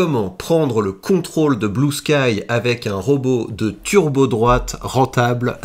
comment prendre le contrôle de Blue Sky avec un robot de turbo droite rentable.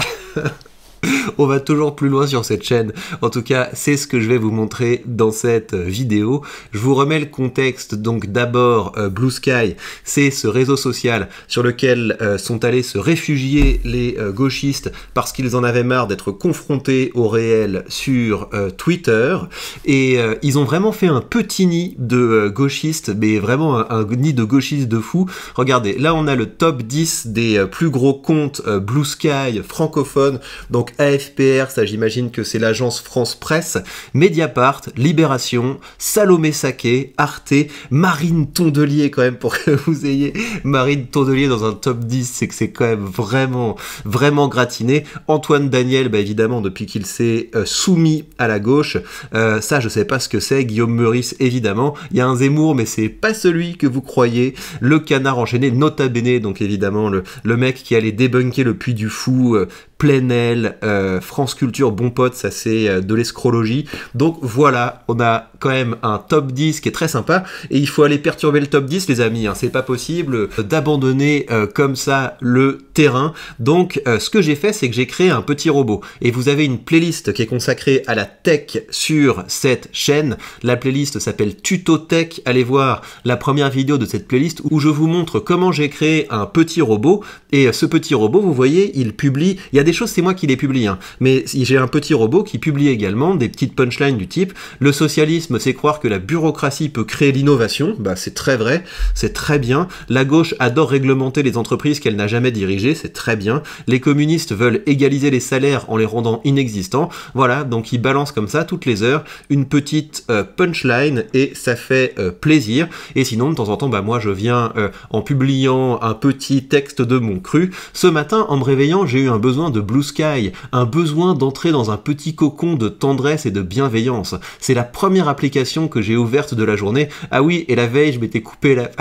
On va toujours plus loin sur cette chaîne. En tout cas, c'est ce que je vais vous montrer dans cette vidéo. Je vous remets le contexte. Donc d'abord, Blue Sky, c'est ce réseau social sur lequel sont allés se réfugier les gauchistes parce qu'ils en avaient marre d'être confrontés au réel sur Twitter. Et ils ont vraiment fait un petit nid de gauchistes, mais vraiment un nid de gauchistes de fou. Regardez, là on a le top 10 des plus gros comptes Blue Sky francophones. Donc AFPR, ça j'imagine que c'est l'agence France Presse, Mediapart, Libération, Salomé Saké, Arte, Marine Tondelier quand même, pour que vous ayez Marine Tondelier dans un top 10, c'est que c'est quand même vraiment gratiné. Antoine Daniel, bah évidemment depuis qu'il s'est soumis à la gauche, ça je sais pas ce que c'est. Guillaume Meurice évidemment, il y a un Zemmour mais c'est pas celui que vous croyez. Le Canard enchaîné, Nota Bene, donc évidemment le mec qui allait débunker le Puy du Fou, Plenel, France Culture, bon pote, ça c'est de l'escrologie. Donc voilà, on a quand même un top 10 qui est très sympa, et il faut aller perturber le top 10 les amis, hein. C'est pas possible d'abandonner comme ça le terrain. Donc ce que j'ai fait, c'est que j'ai créé un petit robot, et vous avez une playlist qui est consacrée à la tech sur cette chaîne. La playlist s'appelle Tuto Tech, allez voir la première vidéo de cette playlist où je vous montre comment j'ai créé un petit robot, et ce petit robot, vous voyez, il publie, il y a des choses, c'est moi qui les publie, hein, mais j'ai un petit robot qui publie également des petites punchlines du type « Le socialisme, c'est croire que la bureaucratie peut créer l'innovation », bah c'est très vrai, c'est très bien. La gauche adore réglementer les entreprises qu'elle n'a jamais dirigées, c'est très bien. Les communistes veulent égaliser les salaires en les rendant inexistants. Voilà, donc ils balancent comme ça toutes les heures une petite punchline, et ça fait plaisir. Et sinon, de temps en temps, bah moi je viens en publiant un petit texte de mon cru. Ce matin, en me réveillant, j'ai eu un besoin de Blue Sky, un besoin d'entrer dans un petit cocon de tendresse et de bienveillance. C'est la première application que j'ai ouverte de la journée. Ah oui, et la veille, je m'étais coupé la...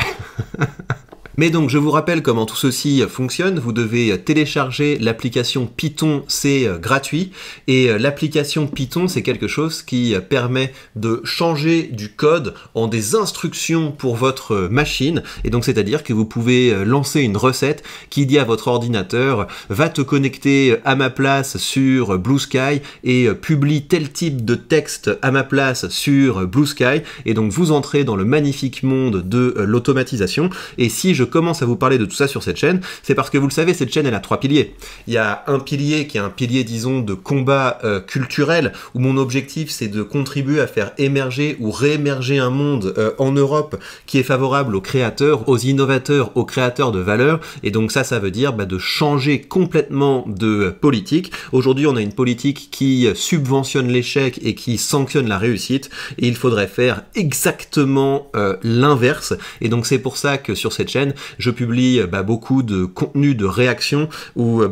Mais donc, je vous rappelle comment tout ceci fonctionne. Vous devez télécharger l'application Python, c'est gratuit. Et l'application Python, c'est quelque chose qui permet de changer du code en des instructions pour votre machine. Et donc, c'est-à-dire que vous pouvez lancer une recette qui dit à votre ordinateur « Va te connecter à ma place sur Blue Sky et publie tel type de texte à ma place sur Blue Sky. » Et donc, vous entrez dans le magnifique monde de l'automatisation. Et si je commence à vous parler de tout ça sur cette chaîne, c'est parce que vous le savez, cette chaîne elle a 3 piliers. Il y a un pilier qui est un pilier, disons, de combat culturel, où mon objectif c'est de contribuer à faire émerger ou réémerger un monde en Europe qui est favorable aux créateurs, aux innovateurs, aux créateurs de valeur. Et donc ça veut dire de changer complètement de politique. Aujourd'hui on a une politique qui subventionne l'échec et qui sanctionne la réussite, et il faudrait faire exactement l'inverse. Et donc c'est pour ça que sur cette chaîne, je publie beaucoup de contenu de réaction où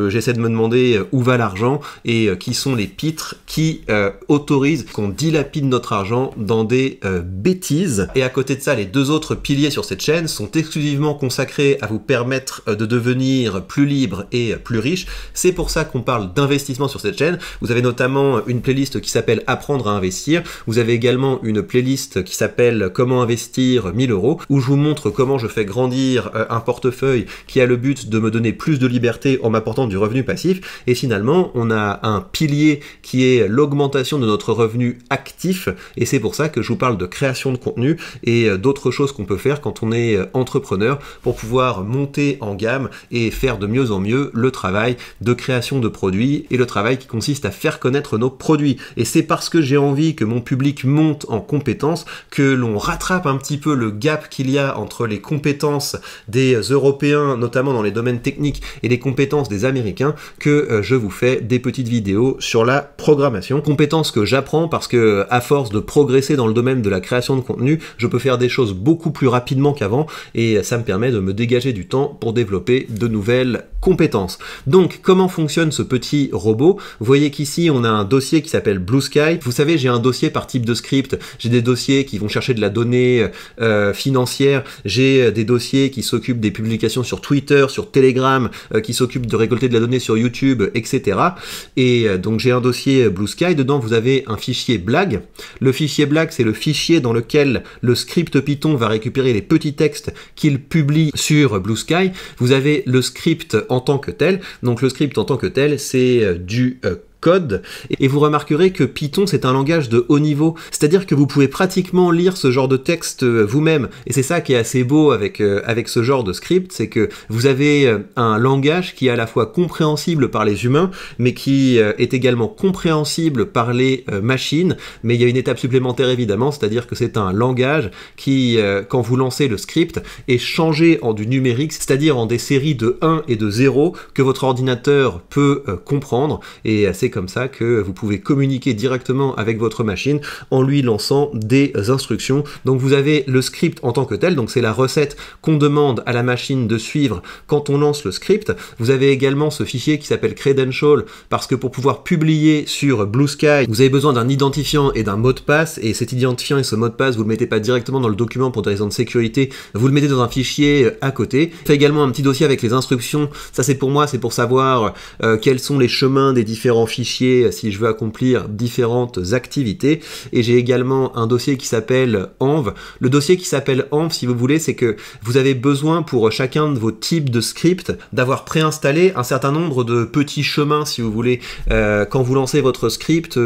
j'essaie de me demander où va l'argent et qui sont les pitres qui autorisent qu'on dilapide notre argent dans des bêtises. Et à côté de ça, les deux autres piliers sur cette chaîne sont exclusivement consacrés à vous permettre de devenir plus libre et plus riche. C'est pour ça qu'on parle d'investissement sur cette chaîne. Vous avez notamment une playlist qui s'appelle Apprendre à investir. Vous avez également une playlist qui s'appelle Comment investir 1000 € où je vous montre comment je fais grandir un portefeuille qui a le but de me donner plus de liberté en m'apportant du revenu passif. Et finalement, on a un pilier qui est l'augmentation de notre revenu actif, et c'est pour ça que je vous parle de création de contenu et d'autres choses qu'on peut faire quand on est entrepreneur pour pouvoir monter en gamme et faire de mieux en mieux le travail de création de produits et le travail qui consiste à faire connaître nos produits. Et c'est parce que j'ai envie que mon public monte en compétences que l'on rattrape un petit peu le gap qu'il y a entre les compétences des Européens, notamment dans les domaines techniques, et les compétences des Américains, que je vous fais des petites vidéos sur la programmation. Compétences que j'apprends parce que, à force de progresser dans le domaine de la création de contenu, je peux faire des choses beaucoup plus rapidement qu'avant, et ça me permet de me dégager du temps pour développer de nouvelles compétences. Donc, comment fonctionne ce petit robot? Vous voyez qu'ici, on a un dossier qui s'appelle Blue Sky. Vous savez, j'ai un dossier par type de script. J'ai des dossiers qui vont chercher de la donnée financière. J'ai des dossiers fichiers, qui s'occupe des publications sur Twitter, sur Telegram, qui s'occupe de récolter de la donnée sur YouTube, etc. Et donc j'ai un dossier Blue Sky, dedans vous avez un fichier blague. Le fichier blague, c'est le fichier dans lequel le script Python va récupérer les petits textes qu'il publie sur Blue Sky. Vous avez le script en tant que tel. Donc le script en tant que tel, c'est du code, et vous remarquerez que Python c'est un langage de haut niveau, c'est-à-dire que vous pouvez pratiquement lire ce genre de texte vous-même, et c'est ça qui est assez beau avec ce genre de script, c'est que vous avez un langage qui est à la fois compréhensible par les humains, mais qui est également compréhensible par les machines, mais il y a une étape supplémentaire évidemment, c'est-à-dire que c'est un langage qui, quand vous lancez le script, est changé en du numérique, c'est-à-dire en des séries de 1 et de 0 que votre ordinateur peut comprendre, et c'est comme ça que vous pouvez communiquer directement avec votre machine en lui lançant des instructions. Donc vous avez le script en tant que tel, donc c'est la recette qu'on demande à la machine de suivre quand on lance le script. Vous avez également ce fichier qui s'appelle credential, parce que pour pouvoir publier sur Blue Sky, vous avez besoin d'un identifiant et d'un mot de passe, et cet identifiant et ce mot de passe, vous le mettez pas directement dans le document pour des raisons de sécurité, vous le mettez dans un fichier à côté. Il fait également un petit dossier avec les instructions, ça c'est pour moi, c'est pour savoir quels sont les chemins des différents fichiers si je veux accomplir différentes activités, et j'ai également un dossier qui s'appelle env. Le dossier qui s'appelle env, si vous voulez, c'est que vous avez besoin pour chacun de vos types de scripts d'avoir préinstallé un certain nombre de petits chemins, si vous voulez. Quand vous lancez votre script,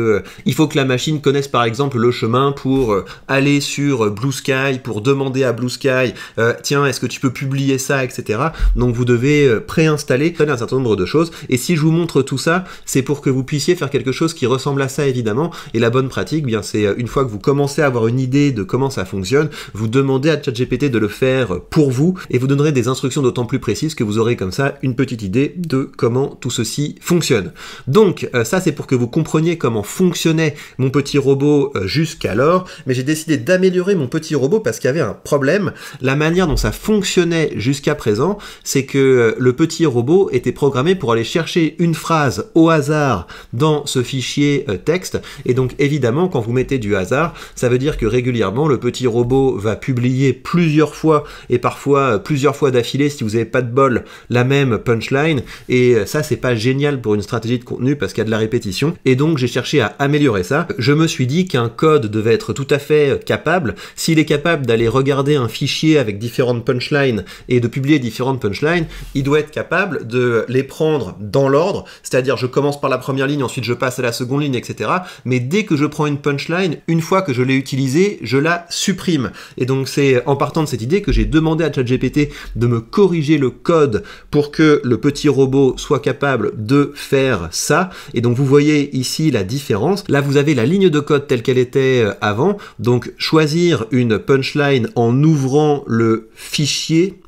il faut que la machine connaisse par exemple le chemin pour aller sur Blue Sky, pour demander à Blue Sky tiens, est-ce que tu peux publier ça, etc. Donc vous devez préinstaller un certain nombre de choses, et si je vous montre tout ça, c'est pour que vous puissiez faire quelque chose qui ressemble à ça évidemment, et la bonne pratique, bien c'est une fois que vous commencez à avoir une idée de comment ça fonctionne, vous demandez à ChatGPT de le faire pour vous, et vous donnerez des instructions d'autant plus précises que vous aurez comme ça une petite idée de comment tout ceci fonctionne. Donc ça c'est pour que vous compreniez comment fonctionnait mon petit robot jusqu'alors, mais j'ai décidé d'améliorer mon petit robot parce qu'il y avait un problème. La manière dont ça fonctionnait jusqu'à présent, c'est que le petit robot était programmé pour aller chercher une phrase au hasard dans ce fichier texte, et donc évidemment quand vous mettez du hasard, ça veut dire que régulièrement le petit robot va publier plusieurs fois, et parfois plusieurs fois d'affilée si vous n'avez pas de bol, la même punchline, et ça c'est pas génial pour une stratégie de contenu parce qu'il y a de la répétition, et donc j'ai cherché à améliorer ça. Je me suis dit qu'un code devait être tout à fait capable, s'il est capable d'aller regarder un fichier avec différentes punchlines et de publier différentes punchlines, il doit être capable de les prendre dans l'ordre, c'est-à-dire je commence par la première ligne, ensuite je passe à la seconde ligne, etc. Mais dès que je prends une punchline, une fois que je l'ai utilisée, je la supprime. Et donc c'est en partant de cette idée que j'ai demandé à ChatGPT de me corriger le code pour que le petit robot soit capable de faire ça. Et donc vous voyez ici la différence. Là vous avez la ligne de code telle qu'elle était avant. Donc choisir une punchline en ouvrant le fichier,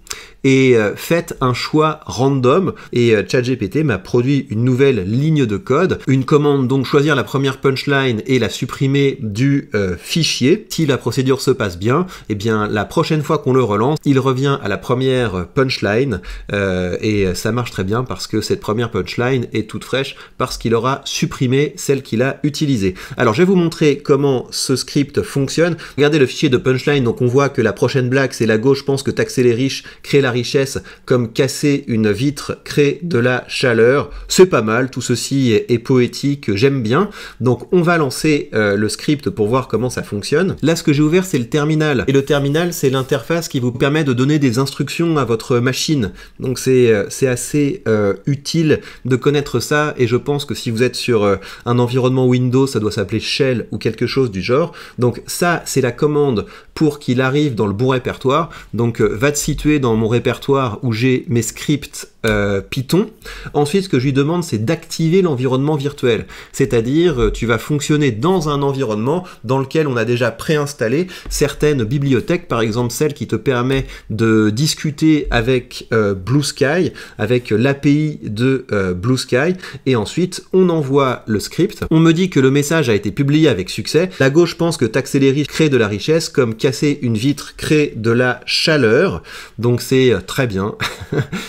et faites un choix random, et ChatGPT m'a produit une nouvelle ligne de code, une commande donc choisir la première punchline et la supprimer du fichier. Si la procédure se passe bien, et bien la prochaine fois qu'on le relance, il revient à la première punchline, et ça marche très bien parce que cette première punchline est toute fraîche parce qu'il aura supprimé celle qu'il a utilisée. Alors je vais vous montrer comment ce script fonctionne. Regardez le fichier de punchline, donc on voit que la prochaine blague c'est la gauche pense que taxer les riches crée la richesse, comme casser une vitre crée de la chaleur. C'est pas mal, tout ceci est poétique, j'aime bien. Donc on va lancer le script pour voir comment ça fonctionne. Là ce que j'ai ouvert c'est le terminal, et le terminal c'est l'interface qui vous permet de donner des instructions à votre machine. Donc c'est assez utile de connaître ça, et je pense que si vous êtes sur un environnement Windows, ça doit s'appeler Shell ou quelque chose du genre. Donc ça c'est la commande pour qu'il arrive dans le bon répertoire. Donc va te situer dans mon répertoire où j'ai mes scripts Python. Ensuite, ce que je lui demande, c'est d'activer l'environnement virtuel. C'est-à-dire, tu vas fonctionner dans un environnement dans lequel on a déjà préinstallé certaines bibliothèques, par exemple celle qui te permet de discuter avec Blue Sky, avec l'API de Blue Sky, et ensuite, on envoie le script. On me dit que le message a été publié avec succès. La gauche pense que taxer les riches crée de la richesse, comme casser une vitre crée de la chaleur. Donc c'est très bien,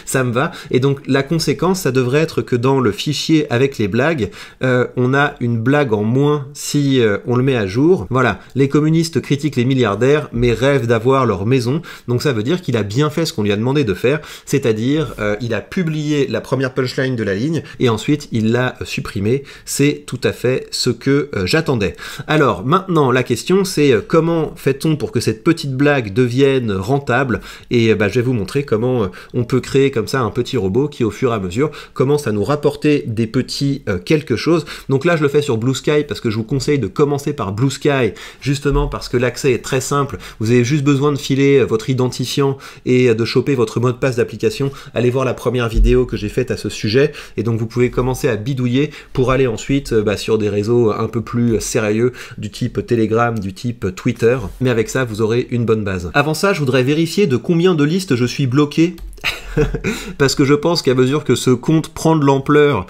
ça me va. Et donc la conséquence, ça devrait être que dans le fichier avec les blagues, on a une blague en moins si on le met à jour. Voilà, les communistes critiquent les milliardaires, mais rêvent d'avoir leur maison. Donc ça veut dire qu'il a bien fait ce qu'on lui a demandé de faire, c'est-à-dire il a publié la première punchline de la ligne, et ensuite il l'a supprimée. C'est tout à fait ce que j'attendais. Alors maintenant, la question c'est comment fait-on pour que cette petite blague devienne rentable? Et je vais vous montrer comment on peut créer comme ça un petit robot qui au fur et à mesure commence à nous rapporter des petits quelque chose. Donc là je le fais sur Blue Sky parce que je vous conseille de commencer par Blue Sky, justement parce que l'accès est très simple. Vous avez juste besoin de filer votre identifiant et de choper votre mot de passe d'application. Allez voir la première vidéo que j'ai faite à ce sujet, et donc vous pouvez commencer à bidouiller pour aller ensuite sur des réseaux un peu plus sérieux du type Telegram, du type Twitter, mais avec ça vous aurez une bonne base. Avant ça, je voudrais vérifier de combien de listes je suis bloqué parce que je pense qu'à mesure que ce compte prend de l'ampleur,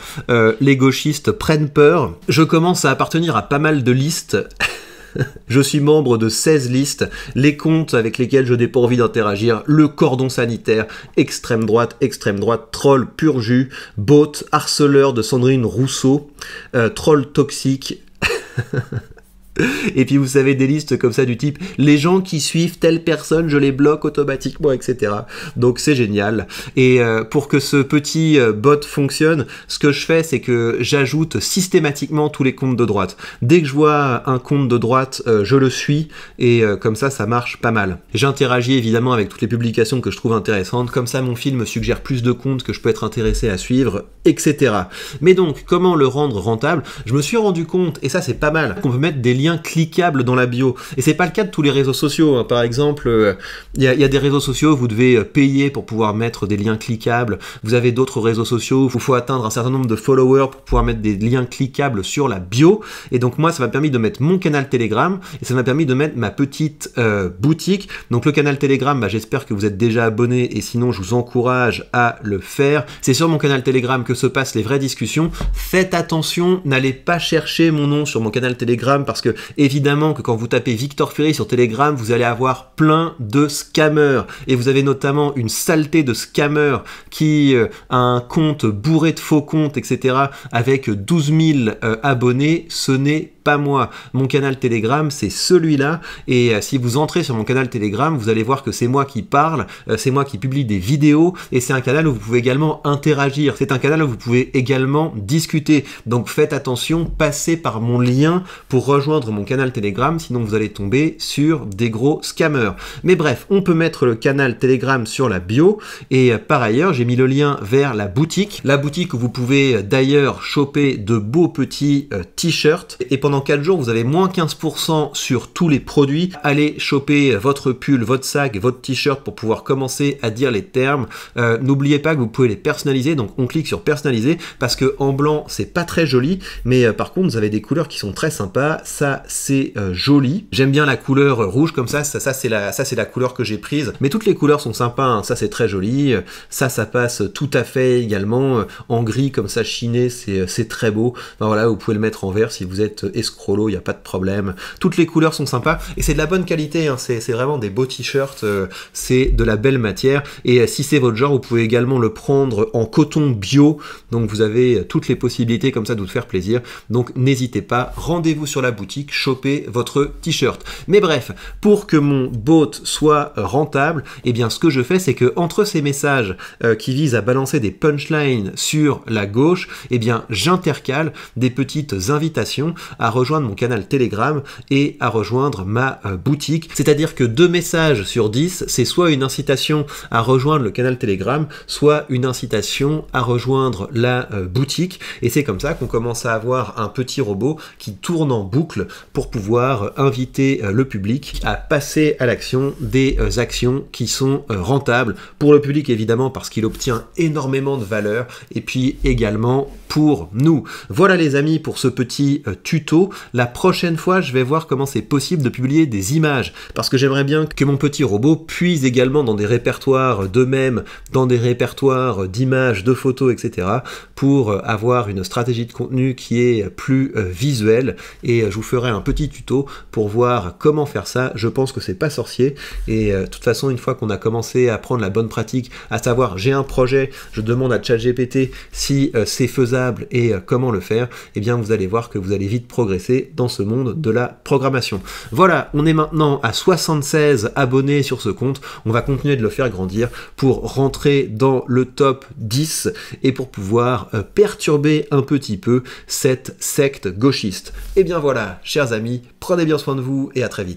les gauchistes prennent peur. Je commence à appartenir à pas mal de listes. Je suis membre de 16 listes, les comptes avec lesquels je n'ai pas envie d'interagir, le cordon sanitaire, extrême droite, troll pur jus, bot, harceleur de Sandrine Rousseau, troll toxique... Et puis vous savez, des listes comme ça du type les gens qui suivent telle personne, je les bloque automatiquement, etc. Donc c'est génial. Et pour que ce petit bot fonctionne, ce que je fais, c'est que j'ajoute systématiquement tous les comptes de droite. Dès que je vois un compte de droite, je le suis, et comme ça marche pas mal. J'interagis évidemment avec toutes les publications que je trouve intéressantes, comme ça mon fil me suggère plus de comptes que je peux être intéressé à suivre, etc. Mais donc, comment le rendre rentable? Je me suis rendu compte, et ça c'est pas mal, qu'on peut mettre des liens cliquables dans la bio. Et c'est pas le cas de tous les réseaux sociaux, hein. Par exemple, il y a des réseaux sociaux où vous devez payer pour pouvoir mettre des liens cliquables. Vous avez d'autres réseaux sociaux où il faut atteindre un certain nombre de followers pour pouvoir mettre des liens cliquables sur la bio. Et donc moi, ça m'a permis de mettre mon canal Telegram, et ça m'a permis de mettre ma petite boutique. Donc le canal Telegram, j'espère que vous êtes déjà abonné, et sinon je vous encourage à le faire. C'est sur mon canal Telegram que se passent les vraies discussions. Faites attention, n'allez pas chercher mon nom sur mon canal Telegram, parce que évidemment que quand vous tapez Victor Ferry sur Telegram, vous allez avoir plein de scammers, et vous avez notamment une saleté de scammers qui a un compte bourré de faux comptes, etc. avec 12 000 abonnés. Ce n'est pas moi. Mon canal Telegram, c'est celui-là, et si vous entrez sur mon canal Telegram, vous allez voir que c'est moi qui parle, c'est moi qui publie des vidéos, et c'est un canal où vous pouvez également interagir, c'est un canal où vous pouvez également discuter. Donc faites attention, passez par mon lien pour rejoindre mon canal Telegram, sinon vous allez tomber sur des gros scammers. Mais bref, on peut mettre le canal Telegram sur la bio, et par ailleurs, j'ai mis le lien vers la boutique où vous pouvez d'ailleurs choper de beaux petits t-shirts, et pendant 4 jours, vous avez moins 15% sur tous les produits. Allez choper votre pull, votre sac, votre t-shirt pour pouvoir commencer à dire les termes. N'oubliez pas que vous pouvez les personnaliser, donc on clique sur personnaliser, parce que en blanc, c'est pas très joli, mais par contre, vous avez des couleurs qui sont très sympas. Ça, c'est joli. J'aime bien la couleur rouge comme ça c'est la couleur que j'ai prise. Mais toutes les couleurs sont sympas, hein. Ça, c'est très joli. Ça passe tout à fait également. En gris comme ça, chiné, c'est très beau. Enfin, voilà, vous pouvez le mettre en vert si vous êtes escrolo, il n'y a pas de problème. Toutes les couleurs sont sympas, et c'est de la bonne qualité, hein. C'est vraiment des beaux t-shirts, c'est de la belle matière, et si c'est votre genre, vous pouvez également le prendre en coton bio, donc vous avez toutes les possibilités comme ça de vous faire plaisir. Donc n'hésitez pas, rendez-vous sur la boutique, chopez votre t-shirt. Mais bref, pour que mon bot soit rentable, eh bien ce que je fais, c'est que entre ces messages qui visent à balancer des punchlines sur la gauche, eh bien j'intercale des petites invitations à rejoindre mon canal Telegram et à rejoindre ma boutique. C'est-à-dire que 2 messages sur 10, c'est soit une incitation à rejoindre le canal Telegram, soit une incitation à rejoindre la boutique, et c'est comme ça qu'on commence à avoir un petit robot qui tourne en boucle pour pouvoir inviter le public à passer à l'action, des actions qui sont rentables pour le public évidemment, parce qu'il obtient énormément de valeur, et puis également pour nous. Voilà les amis pour ce petit tuto. robots. La prochaine fois, je vais voir comment c'est possible de publier des images, parce que j'aimerais bien que mon petit robot puise également dans des répertoires d'eux-mêmes, dans des répertoires d'images, de photos, etc., pour avoir une stratégie de contenu qui est plus visuelle, et je vous ferai un petit tuto pour voir comment faire ça. Je pense que c'est pas sorcier, et de toute façon, une fois qu'on a commencé à prendre la bonne pratique, à savoir j'ai un projet, je demande à ChatGPT si c'est faisable et comment le faire, et bien vous allez voir que vous allez vite progresser dans ce monde de la programmation. Voilà, on est maintenant à 76 abonnés sur ce compte, on va continuer de le faire grandir pour rentrer dans le top 10 et pour pouvoir perturber un petit peu cette secte gauchiste. Et bien voilà, chers amis, prenez bien soin de vous et à très vite.